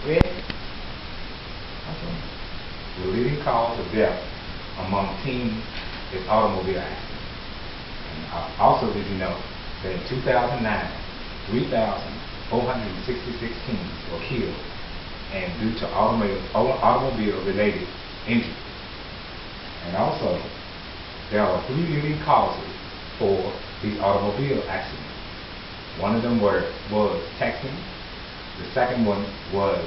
Ready? Okay. The leading cause of death among teens is automobile accidents. And also, did you know that in 2009, 3,466 teens were killed and due to automobile-related injuries. And also, there are three leading causes for these automobile accidents. One of them was texting. The second one was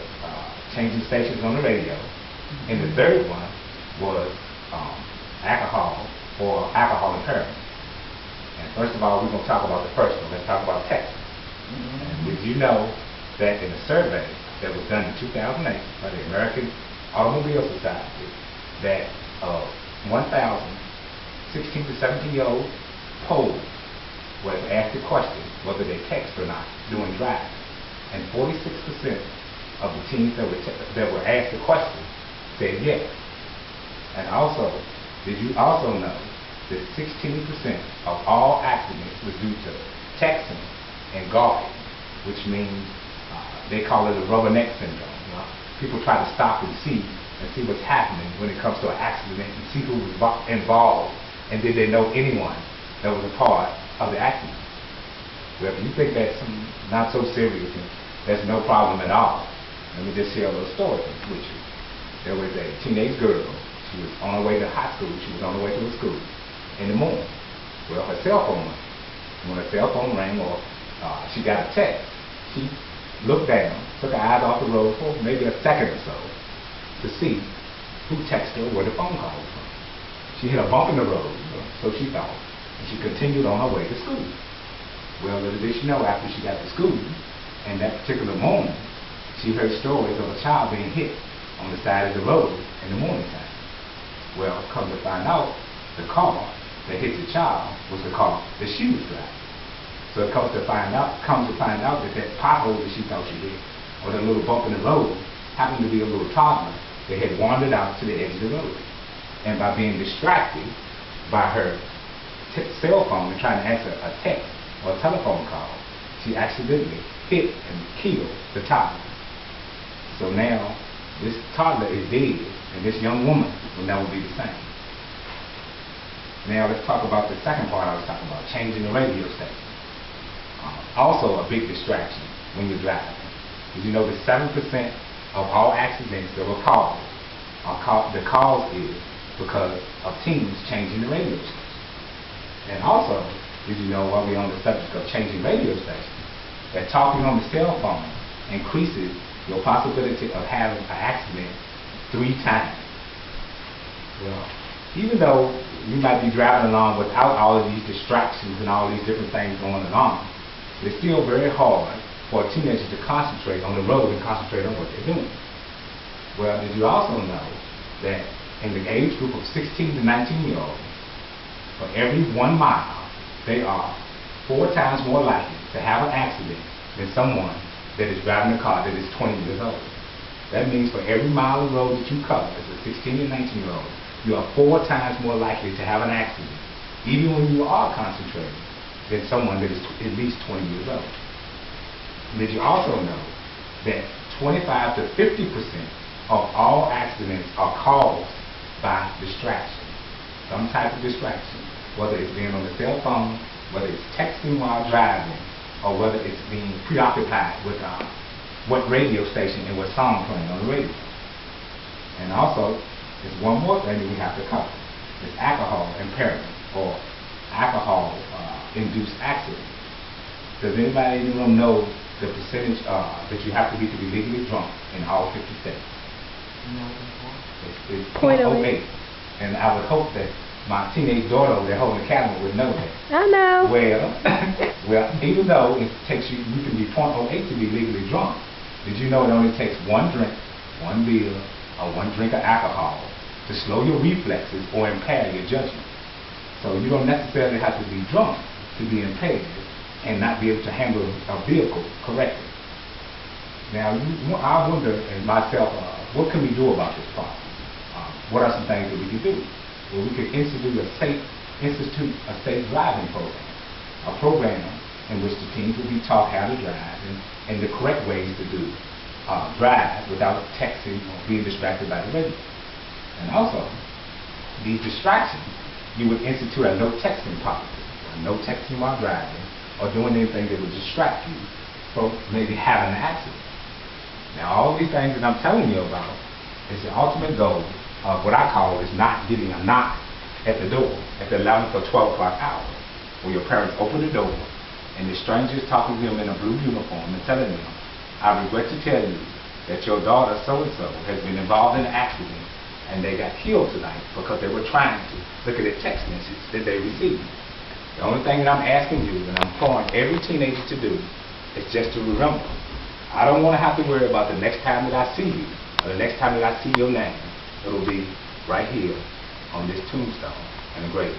changing stations on the radio. And the third one was alcohol or alcohol impairment. And first of all, we're going to talk about the first one. Let's talk about texting. And did you know that in a survey that was done in 2008 by the American Automobile Society, that 1,016 to 17-year-old polled was asked the question whether they text or not during driving, and 46% of the teens that were asked the question said yes. And also, did you also know that 16% of all accidents was due to texting and golfing, which means they call it a rubberneck syndrome. You know? People try to stop and see what's happening when it comes to an accident and see who was involved and did they know anyone that was a part of the accident. Well, if you think that's not so serious and that's no problem at all, let me just share a little story with you. There was a teenage girl. She was on her way to high school. She was on her way to a school in the morning. Well, her cell phone rang. When her cell phone rang or she got a text, she looked down, took her eyes off the road for maybe a second or so to see who texted her, where the phone call was from. She hit a bump in the road, so she thought, and she continued on her way to school. Well, little did she know, after she got to school, and that particular morning, she heard stories of a child being hit on the side of the road in the morning time. Well, come to find out, the car that hit the child was the car that she was driving. So it comes to find out that pothole that she thought she hit, or that little bump in the road, happened to be a little toddler that had wandered out to the edge of the road. And by being distracted by her cell phone and trying to answer a text or a telephone call, she accidentally hit and killed the toddler. So now this toddler is dead, and this young woman will never be the same. Now let's talk about the second part I was talking about, changing the radio station. Also a big distraction when you're driving. Did you know that 7% of all accidents that were caused, the cause is because of teens changing the radio station. And also, did you know, while we're on the subject of changing radio stations, that talking on the cell phone increases your possibility of having an accident 3 times. Well, even though you might be driving along without all of these distractions and all these different things going along, it's still very hard for a teenager to concentrate on the road and concentrate on what they're doing. Well, did you also know that in the age group of 16 to 19-year-olds, for every 1 mile, they are 4 times more likely to have an accident than someone that is driving a car that is 20 years old. That means for every mile of road that you cover as a 16 and 19-year-old, you are 4 times more likely to have an accident, even when you are concentrating, than someone that is at least 20 years old. Did you also know that 25 to 50% of all accidents are caused by distraction, some type of distraction, whether it's being on the cell phone, whether it's texting while driving, or whether it's being preoccupied with what radio station and what song playing on the radio. And also, there's one more thing that we have to cover. It's alcohol impairment or alcohol-induced accidents. Does anybody in the room know the percentage that you have to be legally drunk in all 50 states? No. It's 0.08. And I would hope that my teenage daughter over there holding the camera would know that. I know. Well, even though it takes you can be 0.08 to be legally drunk, did you know it only takes 1 drink, 1 beer, or 1 drink of alcohol to slow your reflexes or impair your judgment? So you don't necessarily have to be drunk to be impaired and not be able to handle a vehicle correctly. Now, I wonder myself, what can we do about this problem? What are some things that we can do? Well, we could institute a safe driving program, a program in which the teens will be taught how to drive and the correct ways to do it. drive without texting or being distracted by the radio. And also, these distractions, you would institute a no texting policy, no texting while driving, or doing anything that would distract you from maybe having an accident. Now, all these things that I'm telling you about is the ultimate goal of what I call is not getting a knock at the door at the 11th or 12 o'clock hour, where your parents open the door and the stranger is talking to them in a blue uniform and telling them, I regret to tell you that your daughter so-and-so has been involved in an accident and they got killed tonight because they were trying to look at a text message that they received. The only thing that I'm asking you and I'm imploring every teenager to do is just to remember, I don't want to have to worry about the next time that I see you or the next time that I see your name. It'll be right here on this tombstone in the grave.